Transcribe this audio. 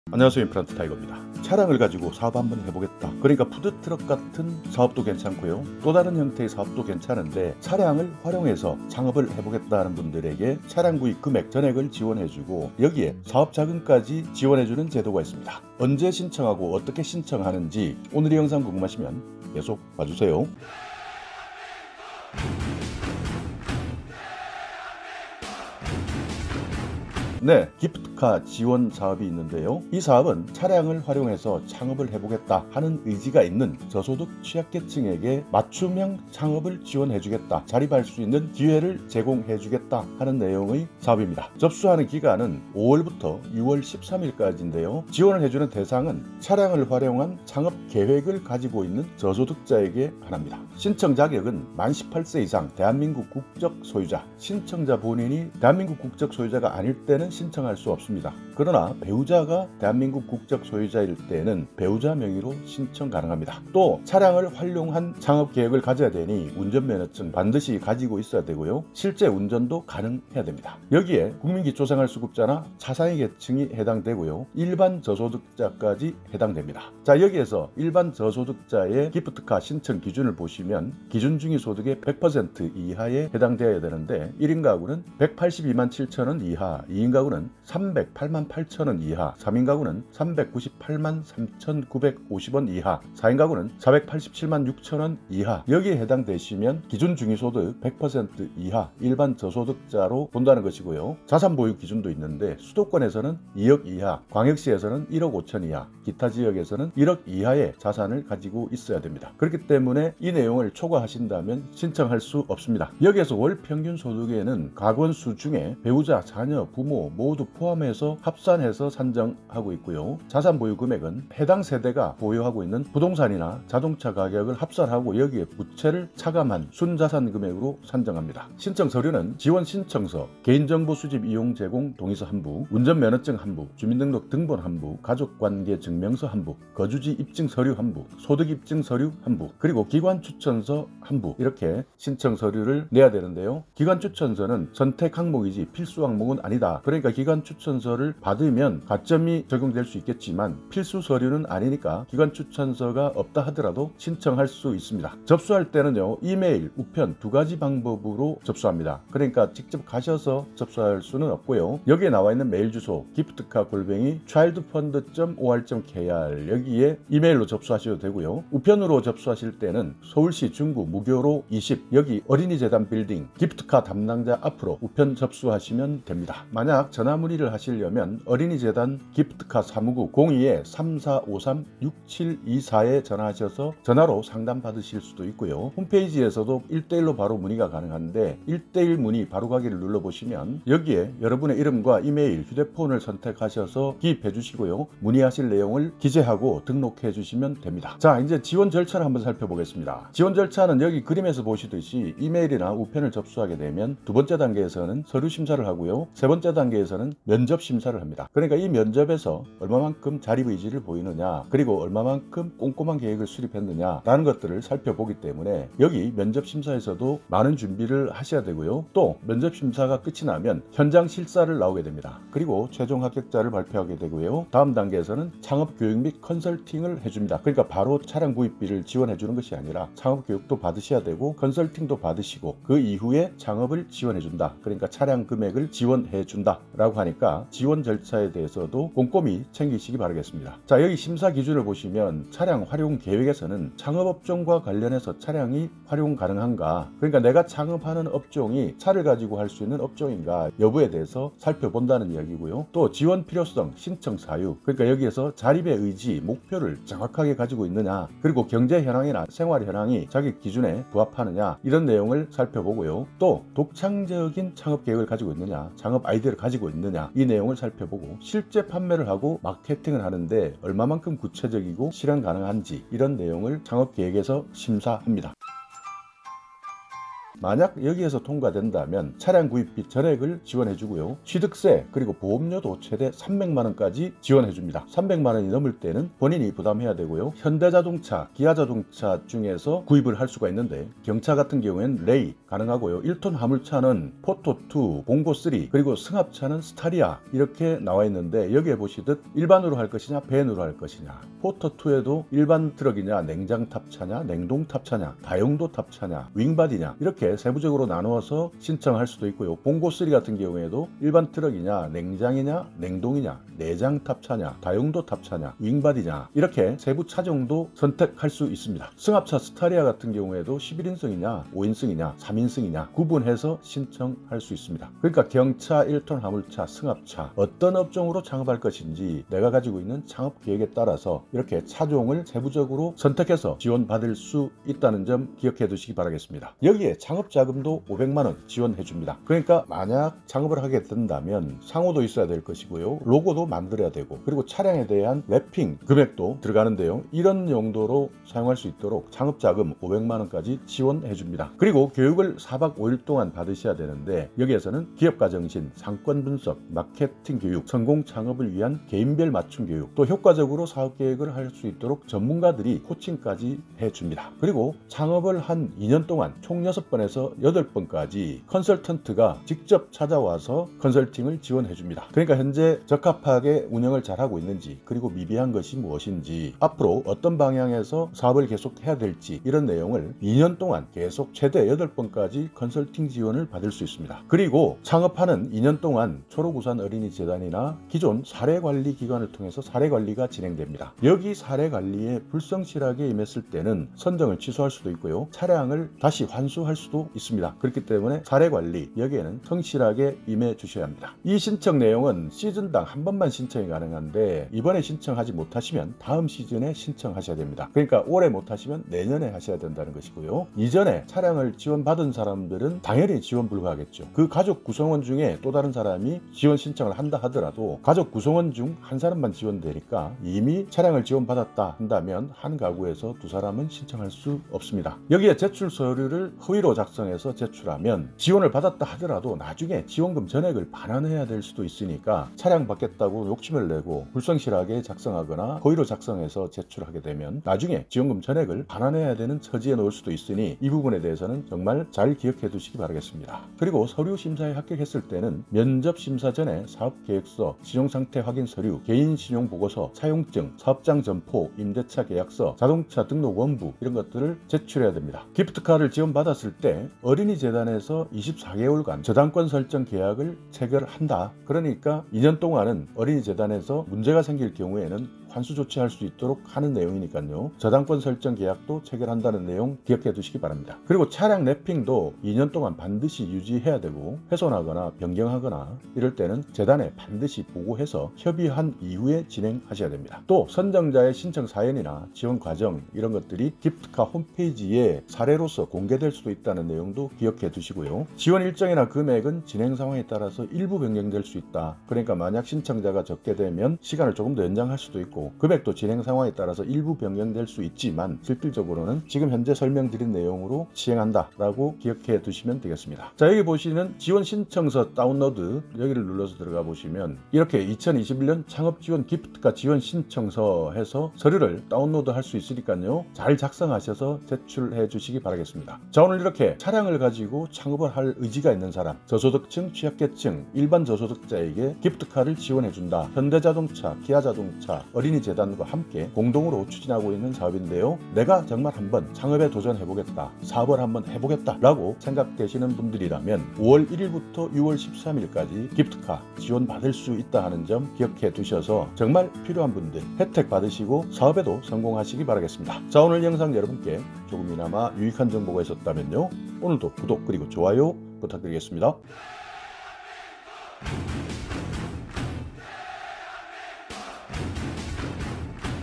안녕하세요. 임플란트 타이거입니다. 차량을 가지고 사업 한번 해보겠다. 그러니까 푸드트럭 같은 사업도 괜찮고요. 또 다른 형태의 사업도 괜찮은데 차량을 활용해서 창업을 해보겠다는 분들에게 차량 구입 금액 전액을 지원해주고 여기에 사업 자금까지 지원해주는 제도가 있습니다. 언제 신청하고 어떻게 신청하는지 오늘 이 영상 궁금하시면 계속 봐주세요. 네, 기프트카 지원 사업이 있는데요. 이 사업은 차량을 활용해서 창업을 해보겠다 하는 의지가 있는 저소득 취약계층에게 맞춤형 창업을 지원해주겠다, 자립할 수 있는 기회를 제공해주겠다 하는 내용의 사업입니다. 접수하는 기간은 5월부터 6월 13일까지인데요. 지원을 해주는 대상은 차량을 활용한 창업 계획을 가지고 있는 저소득자에게 한합니다. 신청 자격은 만 18세 이상 대한민국 국적 소유자, 신청자 본인이 대한민국 국적 소유자가 아닐 때는 신청할 수 없습니다. 그러나 배우자가 대한민국 국적 소유자일 때는 배우자 명의로 신청 가능합니다. 또 차량을 활용한 창업 계획을 가져야 되니 운전면허증 반드시 가지고 있어야 되고요. 실제 운전도 가능해야 됩니다. 여기에 국민기초생활수급자나 차상위 계층이 해당되고요. 일반 저소득자까지 해당됩니다. 자, 여기에서 일반 저소득자의 기프트카 신청 기준을 보시면 기준 중위 소득의 100% 이하에 해당되어야 되는데 1인 가구는 182만 7천원 이하, 2인 가구는 308만 8천원 이하, 3인 가구는 398만 3,950원 이하, 4인 가구는 487만 6천원 이하, 여기에 해당되시면 기준 중위소득 100% 이하 일반 저소득자로 본다는 것이고요. 자산 보유 기준도 있는데 수도권에서는 2억 이하, 광역시에서는 1억 5천 이하, 기타 지역에서는 1억 이하의 자산을 가지고 있어야 됩니다. 그렇기 때문에 이 내용을 초과하신다면 신청할 수 없습니다. 여기에서 월 평균 소득에는 가구원수 중에 배우자, 자녀, 부모 모두 포함해서 합산해서 산정하고 있고요. 자산 보유 금액은 해당 세대가 보유하고 있는 부동산이나 자동차 가격을 합산하고 여기에 부채를 차감한 순자산 금액으로 산정합니다. 신청 서류는 지원 신청서, 개인정보 수집 이용 제공 동의서 한부, 운전면허증 한부, 주민등록 등본 한부, 가족관계 증명서 한부, 거주지 입증 서류 한부, 소득 입증 서류 한부, 그리고 기관 추천서 한부, 이렇게 신청 서류를 내야 되는데요. 기관 추천서는 선택 항목이지 필수 항목은 아니다. 그러니까 기관 추천서를 받으면 가점이 적용될 수 있겠지만 필수 서류는 아니니까 기관 추천서가 없다 하더라도 신청할 수 있습니다. 접수할 때는요, 이메일, 우편 두 가지 방법으로 접수합니다. 그러니까 직접 가셔서 접수할 수는 없고요. 여기에 나와 있는 메일 주소 gift카@childfund.or.kr 여기에 이메일로 접수하셔도 되고요. 우편으로 접수하실 때는 서울시 중구 무교로 20 여기 어린이재단 빌딩 기프트카 담당자 앞으로 우편 접수하시면 됩니다. 만약 전화 문의를 하시려면 어린이재단 기프트카 사무국 02-3453-6724에 전화하셔서 전화로 상담 받으실 수도 있고요. 홈페이지에서도 1대1로 바로 문의가 가능한데 1대1 문의 바로 가기를 눌러보시면 여기에 여러분의 이름과 이메일, 휴대폰을 선택하셔서 기입해 주시고요. 문의하실 내용을 기재하고 등록해 주시면 됩니다. 자, 이제 지원 절차를 한번 살펴보겠습니다. 지원 절차는 여기 그림에서 보시듯이 이메일이나 우편을 접수하게 되면 두 번째 단계에서는 서류 심사를 하고요. 세 번째 단계에서는 면접 심사를 합니다. 그러니까 이 면접에서 얼마만큼 자립 의지를 보이느냐, 그리고 얼마만큼 꼼꼼한 계획을 수립했느냐 라는 것들을 살펴보기 때문에 여기 면접 심사에서도 많은 준비를 하셔야 되고요. 또 면접 심사가 끝이 나면 현장 실사를 나오게 됩니다. 그리고 최종 합격자를 발표하게 되고요. 다음 단계에서는 창업 교육 및 컨설팅을 해줍니다. 그러니까 바로 차량 구입비를 지원해 주는 것이 아니라 창업 교육도 받으셔야 되고 컨설팅도 받으시고 그 이후에 창업을 지원해 준다. 그러니까 차량 금액을 지원해 준다 라고 하니까 지원 절차에 대해서도 꼼꼼히 챙기시기 바라겠습니다. 자, 여기 심사 기준을 보시면 차량 활용 계획에서는 창업업종과 관련해서 차량이 활용 가능한가, 그러니까 내가 창업하는 업종이 차를 가지고 할 수 있는 업종인가 여부에 대해서 살펴본다는 이야기고요. 또 지원 필요성, 신청 사유, 그러니까 여기에서 자립의 의지, 목표를 정확하게 가지고 있느냐, 그리고 경제 현황이나 생활 현황이 자기 기준에 부합하느냐, 이런 내용을 살펴보고요. 또 독창적인 창업 계획을 가지고 있느냐, 창업 아이디어를 가지고 있느냐, 이 내용을 살펴보고 실제 판매를 하고 마케팅을 하는데 얼마만큼 구체적이고 실현 가능한지 이런 내용을 창업 계획에서 심사합니다. 만약 여기에서 통과된다면 차량 구입비 전액을 지원해주고요. 취득세 그리고 보험료도 최대 300만 원까지 지원해줍니다. 300만 원이 넘을 때는 본인이 부담해야 되고요. 현대자동차, 기아자동차 중에서 구입을 할 수가 있는데 경차 같은 경우에는 레이 가능하고요. 1톤 화물차는 포토2, 봉고3 그리고 승합차는 스타리아 이렇게 나와 있는데 여기에 보시듯 일반으로 할 것이냐 밴으로 할 것이냐, 포토2에도 일반 트럭이냐 냉장 탑차냐 냉동 탑차냐 다용도 탑차냐 윙바디냐 이렇게 세부적으로 나누어서 신청할 수도 있고요. 봉고3 같은 경우에도 일반 트럭이냐 냉장이냐 냉동이냐 내장 탑차냐 다용도 탑차냐 윙바디냐 이렇게 세부 차종도 선택할 수 있습니다. 승합차 스타리아 같은 경우에도 11인승이냐 5인승이냐 3인승이냐 구분해서 신청할 수 있습니다. 그러니까 경차, 1톤 화물차, 승합차 어떤 업종으로 창업할 것인지 내가 가지고 있는 창업 계획에 따라서 이렇게 차종을 세부적으로 선택해서 지원받을 수 있다는 점 기억해 두시기 바라겠습니다. 여기에 창업자금도 500만 원 지원해 줍니다. 그러니까 만약 창업을 하게 된다면 상호도 있어야 될 것이고요. 로고도 만들어야 되고 그리고 차량에 대한 랩핑 금액도 들어가는데요. 이런 용도로 사용할 수 있도록 창업자금 500만 원까지 지원해 줍니다. 그리고 교육을 4박 5일 동안 받으셔야 되는데 여기에서는 기업가 정신, 상권 분석, 마케팅 교육, 성공 창업을 위한 개인별 맞춤 교육, 또 효과적으로 사업 계획을 할 수 있도록 전문가들이 코칭까지 해줍니다. 그리고 창업을 한 2년 동안 총 6번에서 8번까지 컨설턴트가 직접 찾아와서 컨설팅을 지원해 줍니다. 그러니까 현재 적합하게 운영을 잘하고 있는지 그리고 미비한 것이 무엇인지 앞으로 어떤 방향에서 사업을 계속 해야 될지 이런 내용을 2년 동안 계속 최대 8번까지 컨설팅 지원을 받을 수 있습니다. 그리고 창업하는 2년 동안 초록우산 어린이재단이나 기존 사례관리기관을 통해서 사례관리가 진행됩니다. 여기 사례관리에 불성실하게 임했을 때는 선정을 취소할 수도 있고요. 차량을 다시 환수할 수도 있습니다. 그렇기 때문에 사례관리 여기에는 성실하게 임해 주셔야 합니다. 이 신청 내용은 시즌당 한 번만 신청이 가능한데 이번에 신청하지 못하시면 다음 시즌에 신청하셔야 됩니다. 그러니까 올해 못하시면 내년에 하셔야 된다는 것이고요. 이전에 차량을 지원받은 사람들은 당연히 지원 불가하겠죠. 그 가족 구성원 중에 또 다른 사람이 지원 신청을 한다 하더라도 가족 구성원 중 한 사람만 지원되니까 이미 차량을 지원받았다 한다면 한 가구에서 두 사람은 신청할 수 없습니다. 여기에 제출 서류를 허위로 작성해서 제출하면 지원을 받았다 하더라도 나중에 지원금 전액을 반환해야 될 수도 있으니까 차량 받겠다고 욕심을 내고 불성실하게 작성하거나 허위로 작성해서 제출하게 되면 나중에 지원금 전액을 반환해야 되는 처지에 놓을 수도 있으니 이 부분에 대해서는 정말 잘 기억해 두시기 바라겠습니다. 그리고 서류 심사에 합격했을 때는 면접 심사 전에 사업계획서, 신용상태 확인 서류, 개인신용보고서, 차용증, 사업장 점포, 임대차 계약서, 자동차 등록 원부 이런 것들을 제출해야 됩니다. 기프트카를 지원받았을 때 어린이재단에서 24개월간 저당권 설정 계약을 체결한다. 그러니까 2년 동안은 어린이재단에서 문제가 생길 경우에는 환수 조치할 수 있도록 하는 내용이니까요. 저당권 설정 계약도 체결한다는 내용 기억해 두시기 바랍니다. 그리고 차량 랩핑도 2년 동안 반드시 유지해야 되고 훼손하거나 변경하거나 이럴 때는 재단에 반드시 보고해서 협의한 이후에 진행하셔야 됩니다. 또 선정자의 신청 사연이나 지원 과정 이런 것들이 기프트카 홈페이지에 사례로서 공개될 수도 있다는 내용도 기억해 두시고요. 지원 일정이나 금액은 진행 상황에 따라서 일부 변경될 수 있다. 그러니까 만약 신청자가 적게 되면 시간을 조금 더 연장할 수도 있고 금액도 진행 상황에 따라서 일부 변경될 수 있지만 실질적으로는 지금 현재 설명드린 내용으로 시행한다라고 기억해 두시면 되겠습니다. 자, 여기 보시는 지원 신청서 다운로드 여기를 눌러서 들어가 보시면 이렇게 2021년 창업지원 기프트카 지원 신청서 해서 서류를 다운로드 할 수 있으니까요. 잘 작성하셔서 제출해 주시기 바라겠습니다. 자, 오늘 이렇게 차량을 가지고 창업을 할 의지가 있는 사람, 저소득층, 취약계층, 일반 저소득자에게 기프트카를 지원해 준다. 현대자동차, 기아자동차, 어린이재단과 함께 공동으로 추진하고 있는 사업인데요. 내가 정말 한번 창업에 도전해보겠다, 사업을 한번 해보겠다 라고 생각되시는 분들이라면 5월 1일부터 6월 13일까지 기프트카 지원받을 수 있다 하는 점 기억해 두셔서 정말 필요한 분들 혜택 받으시고 사업에도 성공하시기 바라겠습니다. 자, 오늘 영상 여러분께 조금이나마 유익한 정보가 있었다면요. 오늘도 구독 그리고 좋아요 부탁드리겠습니다.